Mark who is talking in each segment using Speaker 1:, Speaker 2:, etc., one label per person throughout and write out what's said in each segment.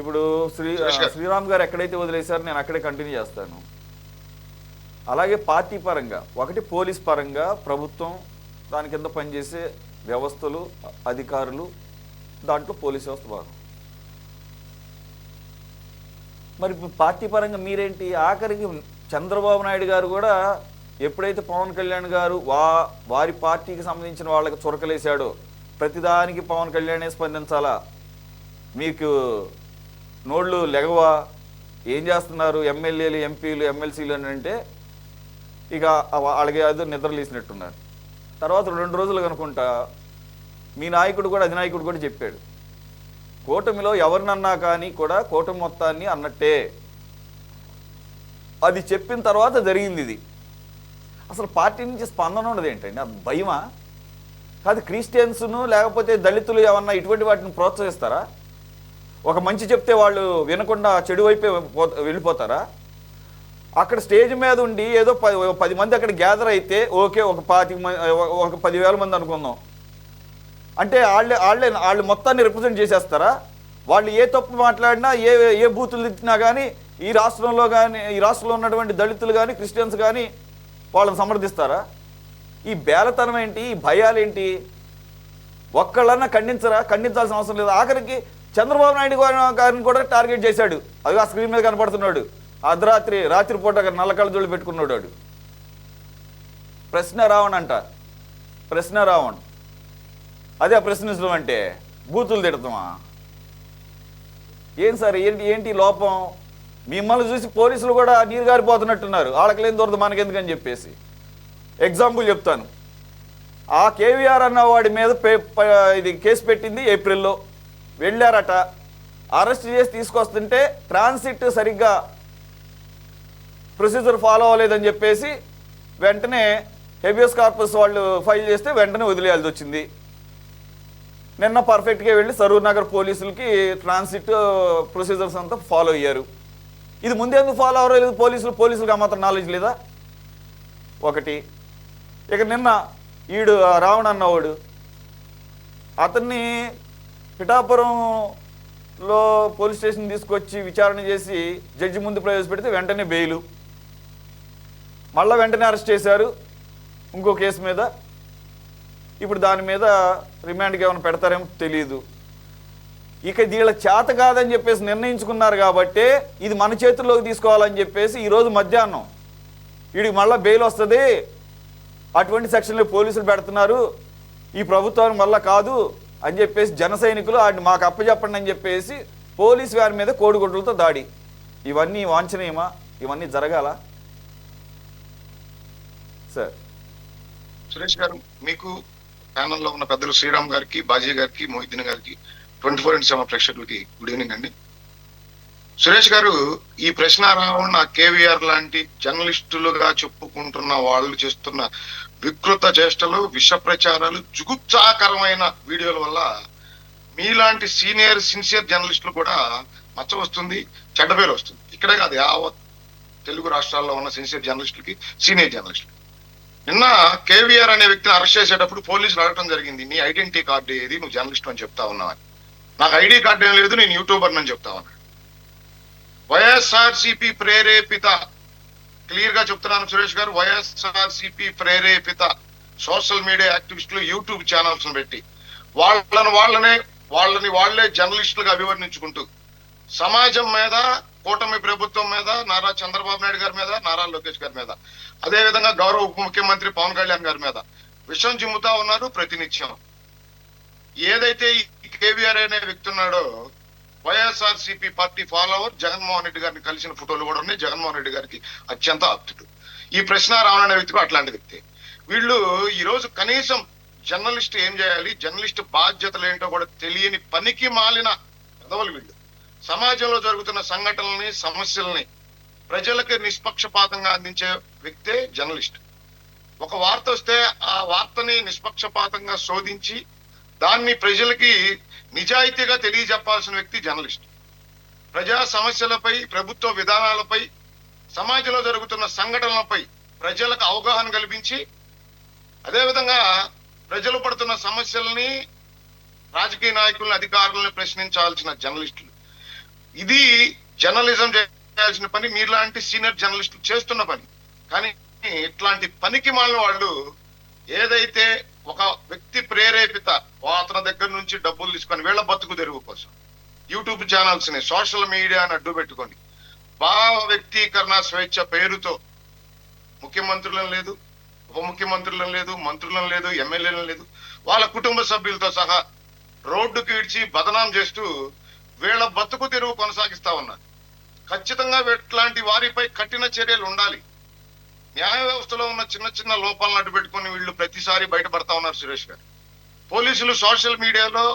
Speaker 1: ఇప్పుడు శ్రీరామ్ గారు ఎక్కడైతే వదిలేశారో నేను అక్కడే కంటిన్యూ చేస్తాను. అలాగే పార్టీ పరంగా ఒకటి పోలీస్ పరంగా ప్రభుత్వం దాని కింద పనిచేసే వ్యవస్థలు అధికారులు దాంట్లో పోలీస్ వ్యవస్థ భాగం. మరి ఇప్పుడు పార్టీ పరంగా మీరేంటి ఆఖరికి చంద్రబాబు నాయుడు గారు కూడా ఎప్పుడైతే పవన్ కళ్యాణ్ గారు వారి పార్టీకి సంబంధించిన వాళ్ళకి చురకలేశాడో ప్రతిదానికి పవన్ కళ్యాణే స్పందించాలా, మీకు నోళ్ళు లెగవా, ఏం చేస్తున్నారు ఎమ్మెల్యేలు ఎంపీలు ఎమ్మెల్సీలు అని అంటే ఇక వాళ్ళకి అది నిద్రలేసినట్టున్నారు. తర్వాత 2 రోజులు కనుకుంటా మీ నాయకుడు కూడా అధినాయకుడు కూడా చెప్పాడు, కూటమిలో ఎవరినన్నా కానీ కూడా కూటమి మొత్తాన్ని అన్నట్టే. అది చెప్పిన తర్వాత జరిగింది ఇది. అసలు పార్టీ నుంచి స్పందన ఉండదు ఏంటండి, అది భయమా? కాదు క్రిస్టియన్స్ను లేకపోతే దళితులు ఏమన్నా ఇటువంటి వాటిని ప్రోత్సహిస్తారా? ఒక మంచి చెప్తే వాళ్ళు వినకుండా చెడు వైపే వెళ్ళిపోతారా? అక్కడ స్టేజ్ మీద ఉండి ఏదో 10 మంది అక్కడ గ్యాదర్ అయితే ఓకే, ఒక 10,000 మంది అనుకుందాం అంటే వాళ్ళు మొత్తాన్ని రిప్రజెంట్ చేసేస్తారా? వాళ్ళు ఏ తప్పు మాట్లాడినా ఏ బూతులు తిట్టినా కానీ ఈ రాష్ట్రంలో ఉన్నటువంటి దళితులు కానీ క్రిస్టియన్స్ కానీ వాళ్ళని సమర్థిస్తారా? ఈ బేలతనం ఏంటి, ఈ భయాలేంటి? ఒక్కళ్ళన్నా ఖండించాల్సిన అవసరం లేదు. ఆఖరికి చంద్రబాబు నాయుడు గారిని కూడా టార్గెట్ చేశాడు. అది ఆ స్క్రీన్ మీద కనపడుతున్నాడు. రాత్రిపూట నల్ల కళ్ళజోళ్ళు పెట్టుకున్నాడు వాడు. ప్రశ్న రావణ్ అదే ప్రశ్నించడం అంటే బూతులు తిడతామా? ఏం సార్ ఏంటి లోపం? మిమ్మల్ని చూసి పోలీసులు కూడా నీరు గారిపోతున్నట్టున్నారు, వాళ్ళకి లేని దొరకదు మనకెందుకని చెప్పేసి. ఎగ్జాంపుల్ చెప్తాను. ఆ కేవీఆర్ అన్న వాడి మీద ఇది కేసు పెట్టింది ఏప్రిల్లో. వెళ్ళారట, అరెస్ట్ చేసి తీసుకొస్తుంటే ట్రాన్సిట్ సరిగ్గా ప్రొసీజర్ ఫాలో అవ్వలేదని చెప్పేసి వెంటనే హెబియస్ కార్పస్ వాళ్ళు ఫైల్ చేస్తే వెంటనే వదిలేయాల్సి వచ్చింది. నిన్న పర్ఫెక్ట్గా వెళ్ళి సరూర్ నగర్ పోలీసులకి ట్రాన్సిట్ ప్రొసీజర్స్ అంతా ఫాలో అయ్యారు. ఇది ముందెందుకు ఫాలో అవ్వలేదు పోలీసులకు ఆ మాత్రం నాలెడ్జ్ లేదా? ఒకటి. ఇక నిన్న రావణ్ అన్నవాడు అతన్ని పిఠాపురంలో పోలీస్ స్టేషన్ తీసుకొచ్చి విచారణ చేసి జడ్జి ముందు ప్రవేశపెడితే వెంటనే బెయిలు, మళ్ళీ వెంటనే అరెస్ట్ చేశారు ఇంకో కేసు మీద. ఇప్పుడు దాని మీద రిమాండ్కి ఏమైనా పెడతారేమో తెలియదు. ఇక వీళ్ళ చేత కాదని చెప్పేసి నిర్ణయించుకున్నారు కాబట్టి ఇది మన చేతుల్లోకి తీసుకోవాలని చెప్పేసి ఈరోజు మధ్యాహ్నం వీడికి మళ్ళీ బెయిల్ వస్తుంది, అటువంటి సెక్షన్లో పోలీసులు పెడుతున్నారు, ఈ ప్రభుత్వానికి వల్ల కాదు అని చెప్పేసి జన సైనికులు మాకు అప్పచెప్పండి అని చెప్పేసి పోలీసు వారి మీద కోడిగుడ్లతో దాడి. ఇవన్నీ వాంఛనీయమా? ఇవన్నీ జరగాల? సార్
Speaker 2: సురేష్ గారు, మీకు ప్యానల్లో ఉన్న పెద్దలు శ్రీరామ్ గారికి, బాజీ గారికి, మొహిద్దీన్ గారికి, 24/7 ప్రేక్షకులకి గుడ్ ఈవినింగ్ అండి. సురేష్ గారు, ఈ ప్రశ్న రావణ కేవీఆర్ లాంటి జర్నలిస్టులుగా చెప్పుకుంటున్న వాళ్ళు చేస్తున్న వికృత చేష్టలు, విష ప్రచారాలు, జుగుప్సాకరమైన వీడియోల వల్ల మీలాంటి సిన్సియర్ జర్నలిస్టులు కూడా మచ్చ వస్తుంది, చెడ్డ పేరు వస్తుంది. ఇక్కడే కాదు, యావత్ తెలుగు రాష్ట్రాల్లో ఉన్న సిన్సియర్ జర్నలిస్టులకి, సీనియర్ జర్నలిస్టులు. నిన్న కేవీఆర్ అనే వ్యక్తిని అరెస్ట్ చేసేటప్పుడు పోలీసులు అడగడం జరిగింది, నీ ఐడెంటిటీ కార్డు ఏది, నువ్వు జర్నలిస్ట్ అని చెప్తా ఉన్నావని. నాకు ఐడి కార్డు ఏం లేదు, నేను యూట్యూబర్ అని చెప్తా ఉన్నాను. వైఎస్ఆర్సీపీ ప్రేరేపిత, క్లియర్ గా చెప్తున్నాను సురేష్ గారు, వైఎస్ఆర్సీపీ ప్రేరేపిత సోషల్ మీడియా యాక్టివిస్టులు యూట్యూబ్ ఛానల్స్ పెట్టి వాళ్ళని వాళ్లే జర్నలిస్టులుగా అభివర్ణించుకుంటూ సమాజం మీద, కూటమి ప్రభుత్వం మీద, నారా చంద్రబాబు నాయుడు గారి మీద, నారా లోకేష్ గారి మీద, అదే విధంగా గౌరవ ఉప ముఖ్యమంత్రి పవన్ కళ్యాణ్ గారి మీద విషం చిమ్ముతా ఉన్నారు ప్రతినిత్యం. ఏదైతే ఈ కేవీఆర్ అనే వ్యక్తి ఉన్నాడో వైఎస్ఆర్సీపీ పార్టీ ఫాలోవర్, జగన్మోహన్ రెడ్డి గారిని కలిసిన ఫోటోలు కూడా ఉన్నాయి, జగన్మోహన్ రెడ్డి గారికి అత్యంత ఆప్తుడు. ఈ ప్రశ్న రావణ అనే వ్యక్తి అట్లాంటి వ్యక్తి. వీళ్ళు ఈరోజు కనీసం జర్నలిస్ట్ ఏం చేయాలి, జర్నలిస్ట్ బాధ్యతలు ఏంటో కూడా తెలియని పనికి మాలిన పెదవులు వీళ్ళు. సమాజంలో జరుగుతున్న సంఘటనల్ని, సమస్యల్ని ప్రజలకి నిష్పక్షపాతంగా అందించే వ్యక్తే జర్నలిస్ట్. ఒక వార్త వస్తే ఆ వార్తని నిష్పక్షపాతంగా శోధించి దాన్ని ప్రజలకి నిజాయితీగా తెలియజెప్పాల్సిన వ్యక్తి జర్నలిస్ట్. ప్రజా సమస్యలపై, ప్రభుత్వ విధానాలపై, సమాజంలో జరుగుతున్న సంఘటనలపై ప్రజలకు అవగాహన కల్పించి, అదేవిధంగా ప్రజలు పడుతున్న సమస్యల్ని, రాజకీయ నాయకులను, అధికారులను ప్రశ్నించాల్సిన జర్నలిస్టులు. ఇది జర్నలిజం చేయాల్సిన పని, మీలాంటి సీనియర్ జర్నలిస్టులు చేస్తున్న పని. కానీ ఇట్లాంటి పనికి మాలిన వాళ్ళు ఏదైతే ఒక వ్యక్తి ప్రేరేపిత అతని దగ్గర నుంచి డబ్బులు తీసుకొని వీళ్ళ బతుకు తెరువు కోసం యూట్యూబ్ ఛానల్స్ ని, సోషల్ మీడియాని అడ్డు పెట్టుకొని భావ వ్యక్తీకరణ స్వేచ్ఛ పేరుతో ముఖ్యమంత్రులను లేదు, ఉప ముఖ్యమంత్రులను లేదు, మంత్రులను లేదు, ఎమ్మెల్యేలను లేదు, వాళ్ళ కుటుంబ సభ్యులతో సహా రోడ్డుకి ఇడ్చి బదనాం చేస్తూ వీళ్ళ బతుకు తెరువు కొనసాగిస్తా ఉన్నారు. ఖచ్చితంగా ఇట్లాంటి వారిపై కఠిన చర్యలు ఉండాలి. న్యాయ వ్యవస్థలో ఉన్న చిన్న చిన్న లోపాలను అడ్డు పెట్టుకుని వీళ్ళు ప్రతిసారి బయటపడతా ఉన్నారు సురేష్ గారు. పోలీసులు సోషల్ మీడియాలో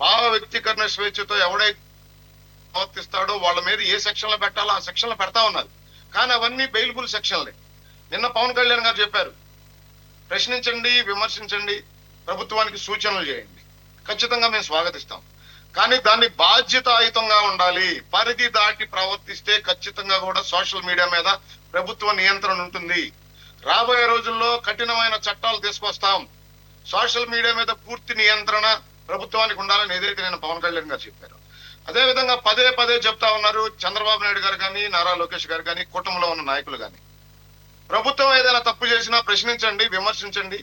Speaker 2: భావ వ్యక్తీకరణ స్వేచ్ఛతో ఎవడైతే ప్రవర్తిస్తాడో వాళ్ళ మీద ఏ సెక్షన్ లో పెట్టాలో ఆ సెక్షన్ లో పెడతా ఉన్నారు. కానీ అవన్నీ బెయిలబుల్ సెక్షన్లే. నిన్న పవన్ కళ్యాణ్ గారు చెప్పారు, ప్రశ్నించండి, విమర్శించండి, ప్రభుత్వానికి సూచనలు చేయండి, ఖచ్చితంగా మేము స్వాగతిస్తాం. కానీ దాన్ని బాధ్యతాయుతంగా ఉండాలి. పరిధి దాటి ప్రవర్తిస్తే ఖచ్చితంగా కూడా సోషల్ మీడియా మీద ప్రభుత్వ నియంత్రణ ఉంటుంది. రాబోయే రోజుల్లో కఠినమైన చట్టాలు తీసుకొస్తాం. సోషల్ మీడియా మీద పూర్తి నియంత్రణ ప్రభుత్వానికి ఉండాలని ఏదైతే నేను పవన్ కళ్యాణ్ గారు చెప్పారు. అదే విధంగా పదే పదే చెప్తా ఉన్నారు చంద్రబాబు నాయుడు గారు కానీ, నారా లోకేష్ గారు కానీ, కుటుంబంలో ఉన్న నాయకులు కానీ, ప్రభుత్వం ఏదైనా తప్పు చేసినా ప్రశ్నించండి, విమర్శించండి,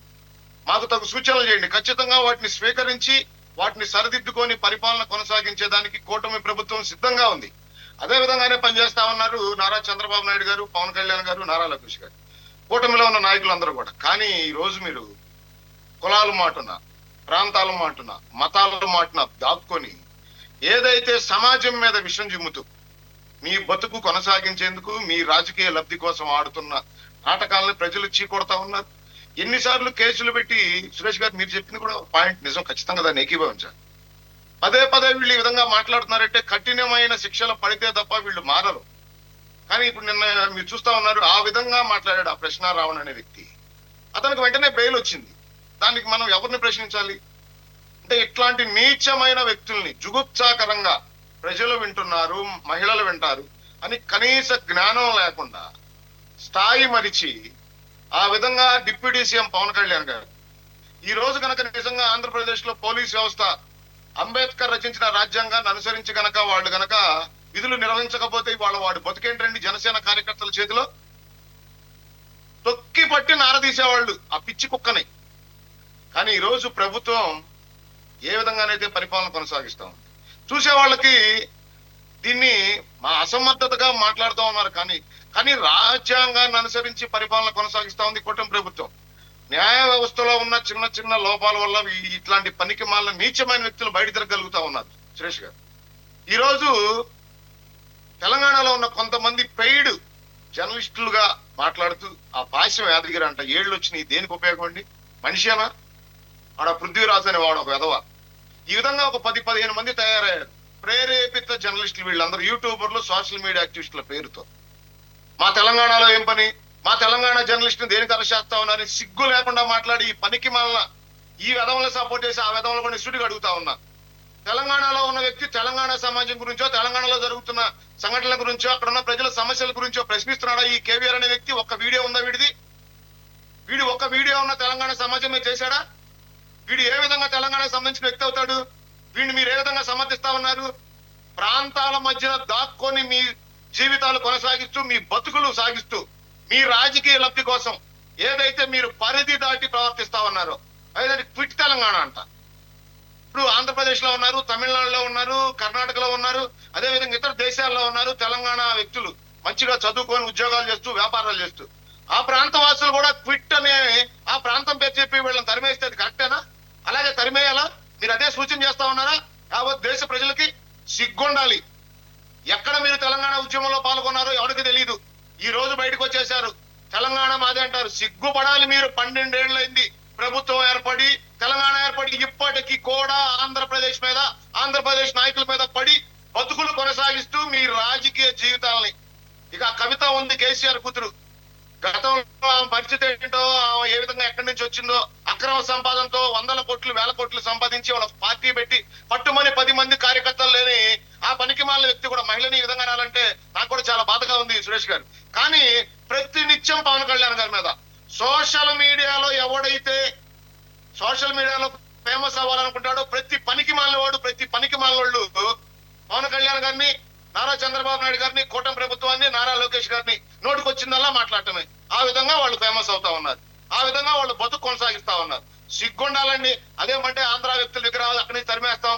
Speaker 2: మాకు తగు సూచనలు చేయండి. ఖచ్చితంగా వాటిని స్వీకరించి వాటిని సరిదిద్దుకొని పరిపాలన కొనసాగించేదానికి కూటమి ప్రభుత్వం సిద్ధంగా ఉంది. అదే విధంగానే పనిచేస్తా ఉన్నారు నారా చంద్రబాబు నాయుడు గారు, పవన్ కళ్యాణ్ గారు, నారా లోకేష్ గారు, కూటమిలో ఉన్న నాయకులందరూ కూడా. కానీ ఈ రోజు మీరు కులాల మాటున, ప్రాంతాల మాటున, మతాల మాటున దాక్కొని ఏదైతే సమాజం మీద విషం చిమ్ముతూ మీ బతుకు కొనసాగించేందుకు మీ రాజకీయ లబ్ధి కోసం ఆడుతున్న నాటకాలను ప్రజలు చీకొడతా ఉన్నారు. ఎన్నిసార్లు కేసులు పెట్టి, సురేష్ గారు మీరు చెప్పింది కూడా పాయింట్ నిజం, ఖచ్చితంగా దాన్ని ఏకీభవించాలి. పదే పదే వీళ్ళు ఈ విధంగా మాట్లాడుతున్నారంటే కఠినమైన శిక్షలు పడితే తప్ప వీళ్ళు మారరు. కానీ ఇప్పుడు నిన్న మీరు చూస్తా ఉన్నారు, ఆ విధంగా మాట్లాడాడు ఆ ప్రశ్నారావణ్ అనే వ్యక్తి. అతనికి వెంటనే బెయిల్ వచ్చింది. దానికి మనం ఎవరిని ప్రశ్నించాలి? అంటే ఇట్లాంటి నీచమైన వ్యక్తుల్ని జుగుప్సాకరంగా ప్రజలు వింటున్నారు, మహిళలు వింటారు అని కనీస జ్ఞానం లేకుండా స్థాయి మరిచి ఆ విధంగా డిప్యూటీ సీఎం పవన్ కళ్యాణ్ గారు ఈ రోజు కనుక నిజంగా ఆంధ్రప్రదేశ్ లో పోలీస్ వ్యవస్థ అంబేద్కర్ రచించిన రాజ్యాంగాన్ని అనుసరించి గనక వాళ్ళు గనక విధులు నిర్వహించకపోతే వాడు బతికేంటండి? జనసేన కార్యకర్తల చేతిలో తొక్కి పట్టి నారదీసేవాళ్ళు ఆ పిచ్చి కుక్కని. కానీ ఈ రోజు ప్రభుత్వం ఏ విధంగానైతే పరిపాలన కొనసాగిస్తా ఉంది, చూసే వాళ్ళకి దీన్ని మా అసమర్థతగా మాట్లాడుతూ ఉన్నారు. కానీ రాజ్యాంగాన్ని అనుసరించి పరిపాలన కొనసాగిస్తా ఉంది కూటమి ప్రభుత్వం. న్యాయ వ్యవస్థలో ఉన్న చిన్న చిన్న లోపాల వల్ల ఇట్లాంటి పనికి మాలిన నీచమైన వ్యక్తులు బయట తిరగలుగుతా ఉన్నారు. సురేష్ గారు, ఈ రోజు తెలంగాణలో ఉన్న కొంతమంది పెయిడ్ జర్నలిస్టులుగా మాట్లాడుతూ ఆ పాశ్యం యాదగిరి అంట 7 ఏళ్ళు వచ్చినాయి, దేనికి ఉపయోగం అండి? మనిషేనా? ఆడ పృథ్వీరాజు అనే వాడు ఒక విధవ. ఈ విధంగా ఒక 10-15 మంది తయారయ్యారు ప్రేరేపిత జర్నలిస్టులు. వీళ్ళందరూ యూట్యూబర్లు, సోషల్ మీడియా యాక్టివిస్టుల పేరుతో. మా తెలంగాణలో ఏం పని, మా తెలంగాణ జర్నలిస్టుని దేనికి అరెస్ట్ చేస్తా ఉన్నారని సిగ్గు లేకుండా మాట్లాడి ఈ పనికి మాలిన ఈ విధంలో సపోర్ట్ చేసి ఆ విధంలో కూడా ఇసుడికి అడుగుతా ఉన్నా. తెలంగాణలో ఉన్న వ్యక్తి తెలంగాణ సమాజం గురించో, తెలంగాణలో జరుగుతున్న సంఘటనల గురించో, అక్కడ ఉన్న ప్రజల సమస్యల గురించో ప్రశ్నిస్తున్నాడా ఈ కేవీఆర్ అనే వ్యక్తి? ఒక్క వీడియో ఉందా వీడిది? వీడి ఒక్క వీడియో ఉన్న తెలంగాణ సమాజం మీద చేశాడా? వీడు ఏ విధంగా తెలంగాణకు సంబంధించిన వ్యక్తి అవుతాడు? వీడిని మీరు ఏ విధంగా సమర్థిస్తా ఉన్నారు? ప్రాంతాల మధ్యన దాక్కొని మీ జీవితాలు కొనసాగిస్తూ, మీ బతుకులు సాగిస్తూ, మీ రాజకీయ లబ్ధి కోసం ఏదైతే మీరు పరిధి దాటి ప్రవర్తిస్తా ఉన్నారో అదే క్విట్ తెలంగాణ అంట. ఇప్పుడు ఆంధ్రప్రదేశ్ లో ఉన్నారు, తమిళనాడులో ఉన్నారు, కర్ణాటకలో ఉన్నారు, అదే విధంగా ఇతర దేశాల్లో ఉన్నారు తెలంగాణ వ్యక్తులు మంచిగా చదువుకొని ఉద్యోగాలు చేస్తూ, వ్యాపారాలు చేస్తూ. ఆ ప్రాంత వాసులు కూడా క్విట్ అనే ఆ ప్రాంతం పేరు చెప్పి వీళ్ళని తరిమేస్తే అది కరెక్టేనా? అలాగే తరిమేయాలా? మీరు అదే సూచన చేస్తా ఉన్నారా? యావత్ దేశ ప్రజలకి సిగ్గుండాలి. ఎక్కడ మీరు తెలంగాణ ఉద్యమంలో పాల్గొన్నారో ఎవరికి తెలియదు. ఈ రోజు బయటకు వచ్చేసారు, తెలంగాణ మాదే అంటారు. సిగ్గుపడాలి మీరు. 12 ఏళ్ళైంది ప్రభుత్వం ఏర్పడి, తెలంగాణ ఏర్పడి, ఇప్పటికీ కూడా ఆంధ్రప్రదేశ్ మీద, ఆంధ్రప్రదేశ్ నాయకుల మీద పడి బతుకులు కొనసాగిస్తూ మీ రాజకీయ జీవితాలని. ఇక కవిత ఉంది, కేసీఆర్ కూతురు. గతంలో పరిస్థితి ఏంటో, ఏ విధంగా ఎక్కడి నుంచి వచ్చిందో, అక్రమ సంపాదనతో 100 కోట్లు 1000 కోట్లు సంపాదించి వాళ్ళ పార్టీ పెట్టి పట్టుమని 10 మంది కార్యకర్తలు లేని ఆ పనికి మాలిన వ్యక్తి కూడా మహిళని ఈ విధంగా అనాలంటే నాకు కూడా చాలా బాధగా ఉంది సురేష్ గారు. కానీ ప్రతి నిత్యం పవన్ కళ్యాణ్ గారి మీద సోషల్ మీడియాలో ఎవడైతే సోషల్ మీడియాలో ఫేమస్ అవ్వాలనుకుంటాడో ప్రతి పనికి మాలిన వాడు, ప్రతి పనికి మాలిన వాళ్ళు పవన్ కళ్యాణ్ గారిని, నారా చంద్రబాబు నాయుడు గారిని, కూటమి ప్రభుత్వాన్ని, నారా లోకేష్ గారిని నోటికొచ్చిందల్లా మాట్లాడటమే. ఆ విధంగా వాళ్ళు ఫేమస్ అవుతా ఉన్నారు. ఆ విధంగా వాళ్ళు బతుకు కొనసాగిస్తా ఉన్నారు. సిగ్గుండాలండి. అదేమంటే ఆంధ్ర వ్యక్తుల విగ్రహాలు అక్కడి నుంచి తరిమేస్తాం.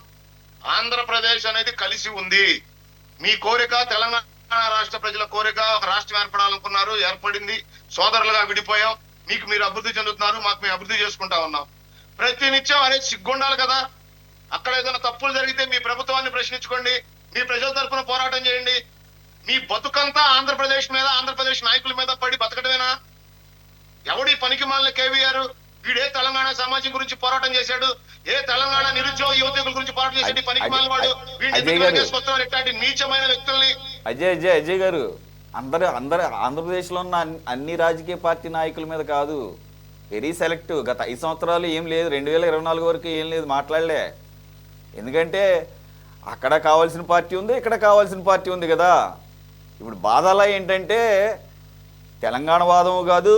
Speaker 2: ఆంధ్రప్రదేశ్ అనేది కలిసి ఉంది. మీ కోరిక, తెలంగాణ రాష్ట్ర ప్రజల కోరిక, ఒక రాష్ట్రం ఏర్పడాలనుకున్నారు, ఏర్పడింది. సోదరులుగా విడిపోయాం. మీకు మీరు అభివృద్ధి చెందుతున్నారు, మాకు మేము అభివృద్ధి చేసుకుంటా ఉన్నాం. ప్రతి నిత్యం అనేది సిగ్గుండాలి కదా. అక్కడ ఏదైనా తప్పులు జరిగితే మీ ప్రభుత్వాన్ని ప్రశ్నించుకోండి, మీ ప్రజల తరఫున పోరాటం చేయండి. మీ బతుకంతా ఆంధ్రప్రదేశ్ మీద, ఆంధ్రప్రదేశ్ నాయకుల మీద పడి బతకడమేనా? ఎవడి పనికి మాలిన కేవీఆర్? వీడే తెలంగాణ సమాజం గురించి పోరాటం చేశాడు, ఏ తెలంగాణ నిరుద్యోగ యువకుల గురించి పోరాటం చేశాడు. పనికి మాలిన వాడు వీడిని తీసుకొస్తున్నారు ఇట్లాంటి నీచమైన వ్యక్తుల్ని.
Speaker 1: అజయ్ గారు, అందరు ఆంధ్రప్రదేశ్లో ఉన్న అన్ని రాజకీయ పార్టీ నాయకుల మీద కాదు, వెరీ సెలెక్టివ్. గత 5 సంవత్సరాలు ఏం లేదు, 2024 వరకు ఏం లేదు, మాట్లాడలే. ఎందుకంటే అక్కడ కావాల్సిన పార్టీ ఉంది, ఇక్కడ కావాల్సిన పార్టీ ఉంది కదా. ఇప్పుడు బాధలా ఏంటంటే తెలంగాణ వాదము కాదు,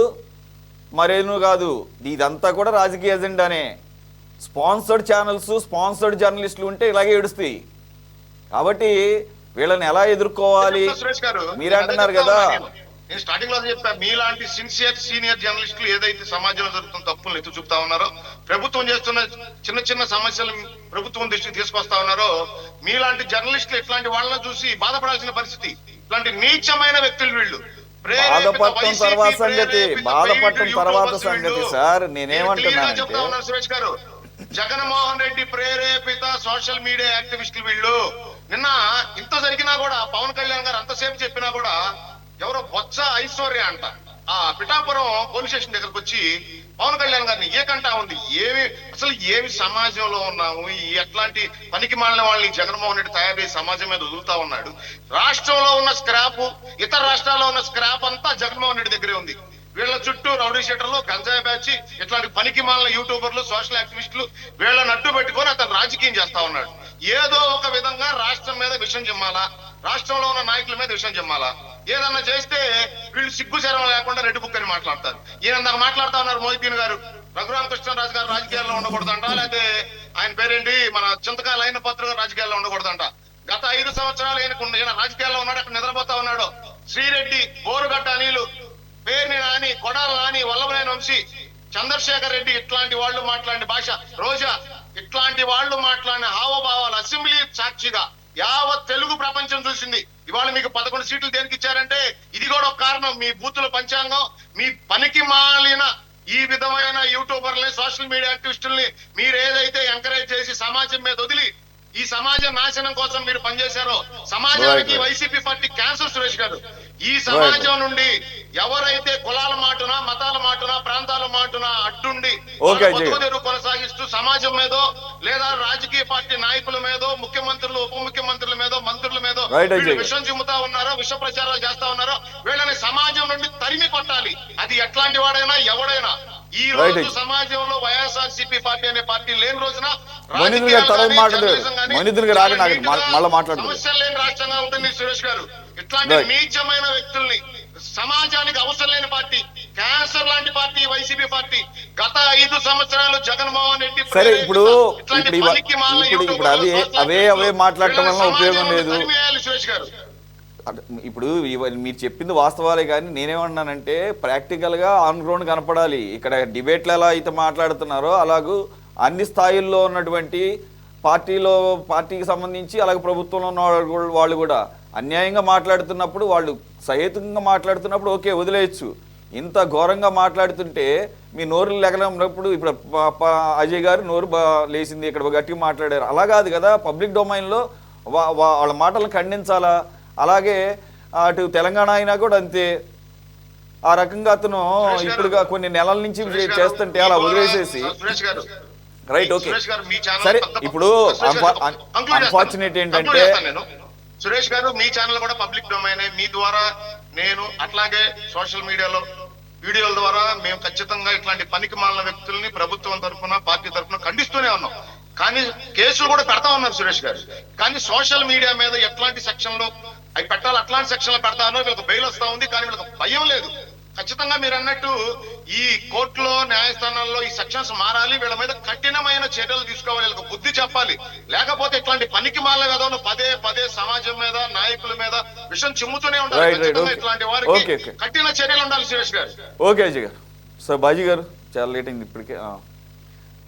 Speaker 1: మరేను కాదు, ఇదంతా కూడా రాజకీయ ఎజెండానే. స్పాన్సర్డ్ ఛానల్స్, స్పాన్సర్డ్ జర్నలిస్టులు ఉంటే ఇలాగే ఏడుస్తాయి. కాబట్టి వీళ్ళని ఎలా ఎదుర్కోవాలి మీరే అంటున్నారు కదా.
Speaker 2: నేను స్టార్టింగ్ లో చెప్పా, మీలాంటి సిన్సియర్ సీనియర్ జర్నలిస్టులు ఏదైతే సమాజంలో జరుగుతున్న తప్పులను ఎత్తి చూపుతా ఉన్నారో, ప్రభుత్వం చేస్తున్న చిన్న చిన్న సమస్యలు ప్రభుత్వం దృష్టికి తీసుకొస్తా ఉన్నారో, మీలాంటి జర్నలిస్టులు ఇట్లాంటి వాళ్ళని చూసి బాధపడాల్సిన పరిస్థితి. ఇట్లాంటి నీచమైన వ్యక్తులు వీళ్ళు.
Speaker 1: బాధపడటం తర్వాత సంగతి సార్. నేనేమంటున్నాను
Speaker 2: సురేష్ గారు, జగన్మోహన్ రెడ్డి ప్రేరేపిత సోషల్ మీడియా యాక్టివిస్టులు వీళ్ళు. నిన్న ఇంత జరిగినా కూడా పవన్ కళ్యాణ్ గారు అంతసేపు చెప్పినా కూడా ఎవరో బొత్స ఐశ్వర్య అంట ఆ పిఠాపురం పోలీస్ స్టేషన్ దగ్గరకు వచ్చి పవన్ కళ్యాణ్ గారిని ఏకంటా ఉంది. ఏమి సమాజంలో ఉన్నాము, ఎట్లాంటి పనికి మాలిన వాళ్ళని జగన్మోహన్ రెడ్డి తయారు చేసి సమాజం మీద వదులుతా ఉన్నాడు. రాష్ట్రంలో ఉన్న స్క్రాప్, ఇతర రాష్ట్రాల్లో ఉన్న స్క్రాప్ అంతా జగన్మోహన్ రెడ్డి దగ్గరే ఉంది. వీళ్ళ చుట్టూ రౌడీ షీటర్లు, గంజాయి బ్యాచ్, ఇట్లాంటి పనికి మాలిన యూట్యూబర్లు, సోషల్ యాక్టివిస్టులు వీళ్ళని అడ్డు పెట్టుకొని అతను రాజకీయం చేస్తా ఉన్నాడు. ఏదో ఒక విధంగా రాష్ట్రం మీద విషయం చిమ్మాలా, రాష్ట్రంలో ఉన్న నాయకుల మీద విషయం చిమ్మాలా. ఏదన్నా చేస్తే వీళ్ళు సిగ్గు శరం లేకుండా రెడ్డి బుక్ అని మాట్లాడతారు. ఈయన దాకా మాట్లాడుతా ఉన్నారు మొహిద్దీన్ గారు. రఘురామకృష్ణరాజు గారు రాజకీయాల్లో ఉండకూడదంట, లేకపోతే ఆయన పేరేంటి మన చింతకాయల అయిన పత్ర గారు రాజకీయాల్లో ఉండకూడదంట. గత 5 సంవత్సరాలు ఈయన రాజకీయాల్లో ఉన్నాడు, అక్కడ నిద్రపోతా ఉన్నాడు. శ్రీరెడ్డి, బోరుగడ్డ అనిలు, పేర్ని నాని, కొడాల నాని, వల్లభనేని వంశీ, చంద్రశేఖర్ రెడ్డి ఇట్లాంటి వాళ్ళు మాట్లాడిన భాష, రోజా ఇట్లాంటి వాళ్ళు మాట్లాడిన హావభావాలు అసెంబ్లీ సాక్షిగా యావత్ తెలుగు ప్రపంచం చూసింది. ఇవాళ మీకు 11 సీట్లు దేనికి ఇచ్చారంటే ఇది కూడా ఒక కారణం. మీ బూతుల పంచాంగం, మీ పనికి మాలిన ఈ విధమైన యూట్యూబర్లని, సోషల్ మీడియా యాక్టివిస్టుల్ని మీరు ఏదైతే ఎంకరేజ్ చేసి సమాజం మీద వదిలి ఈ సమాజ నాశనం కోసం మీరు పనిచేశారో, సమాజానికి వైసీపీ పార్టీ క్యాన్సర్. సురేష్ గారు, ఈ సమాజం నుండి ఎవరైతే కులాల మాటున, మతాల మాటున, ప్రాంతాల మాటున అడ్డుండి బతుకుదెరువు కొనసాగిస్తూ సమాజం మీదో లేదా రాజకీయ పార్టీ నాయకుల మీదో, ముఖ్యమంత్రులు, ఉప ముఖ్యమంత్రుల మీదో, మంత్రుల మీదో విషం చిమ్ముతా ఉన్నారో, విష ప్రచారాలు చేస్తా ఉన్నారో, వీళ్ళని సమాజం నుండి తరిమి కొట్టాలి. అది ఎట్లాంటి వాడైనా ఎవడైనా. ఈ రోజు సమాజంలో వైఎస్ఆర్సీపీ పార్టీ అనే పార్టీ లేని రోజున సమస్యలు లేని రాష్ట్రంగా ఉంటుంది. సురేష్ గారు, ఇట్లాంటి నీచమైన వ్యక్తుల్ని, సమాజానికి అవసరం లేని పార్టీ, క్యాన్సర్ లాంటి పార్టీ వైసీపీ పార్టీ. గత 5 సంవత్సరాలు జగన్మోహన్ రెడ్డి
Speaker 1: అవే మాట్లాడటం వల్ల ఉపయోగం లేదు.
Speaker 2: సురేష్ గారు,
Speaker 1: ఇప్పుడు మీరు చెప్పింది వాస్తవాలే, కానీ నేనేమన్నానంటే ప్రాక్టికల్గా ఆన్ గ్రౌండ్ కనపడాలి. ఇక్కడ డిబేట్లు ఎలా అయితే మాట్లాడుతున్నారో అలాగూ అన్ని స్థాయిల్లో ఉన్నటువంటి పార్టీకి సంబంధించి అలాగే ప్రభుత్వంలో ఉన్న వాళ్ళు కూడా అన్యాయంగా మాట్లాడుతున్నప్పుడు, వాళ్ళు సహేతుకంగా మాట్లాడుతున్నప్పుడు ఓకే వదిలేయచ్చు. ఇంత ఘోరంగా మాట్లాడుతుంటే మీ నోరు లెగలప్పుడు, ఇప్పుడు అజయ్ గారు నోరు లేచింది, ఇక్కడ గట్టిగా మాట్లాడారు, అలా కాదు కదా. పబ్లిక్ డొమైన్లో వాళ్ళ మాటలను ఖండించాలా. అలాగే అటు తెలంగాణ అయినా కూడా అంతే. ఆ రకంగా అతను ఇప్పుడుగా కొన్ని నెలల నుంచి చేస్తుంటే అలా వదిలేసేసి రైట్ ఓకే సరే. ఇప్పుడు అన్ఫార్చునేట్ ఏంటంటే
Speaker 2: సురేష్ గారు, మీ ఛానల్ కూడా పబ్లిక్ డొమైన్. మీ ద్వారా నేను అట్లాగే సోషల్ మీడియాలో వీడియోల ద్వారా మేము ఖచ్చితంగా ఇట్లాంటి పనికి మాలిన వ్యక్తుల్ని ప్రభుత్వం తరఫున, పార్టీ తరఫున ఖండిస్తూనే ఉన్నాం. కానీ కేసులు కూడా పెడతా ఉన్నారు సురేష్ గారు. కానీ సోషల్ మీడియా మీద ఎట్లాంటి సెక్షన్లు అవి పెట్టాలి, అట్లాంటి సెక్షన్లు పెడతానో వీళ్ళకి బెయిల్ వస్తా ఉంది. కానీ వీళ్ళకి భయం లేదు. ఖచ్చితంగా మీరు అన్నట్టు ఈ కోర్టులో న్యాయస్థానాల్లో ఈ సెక్షన్స్ మారాలి, వీళ్ళ మీద కఠినమైన చర్యలు తీసుకోవాలి, వీళ్ళకి బుద్ధి చెప్పాలి. లేకపోతే ఇట్లాంటి పనికి మాల విధంలో పదే పదే సమాజం మీద నాయకుల మీద విషయం చిమ్ముతూనే ఉండాలి.
Speaker 1: రైట్, రైట్,
Speaker 2: ఖచ్చితంగా
Speaker 1: ఓకే.
Speaker 2: ఇట్లాంటి
Speaker 1: ఓకే,
Speaker 2: వారికి
Speaker 1: ఓకే.
Speaker 2: కఠిన చర్యలు ఉండాలి సురేష్ గారు.
Speaker 1: ఓకే అజయ్ గారు. సో బాజీ గారు చాలా లేట్ అయింది ఇప్పటికే.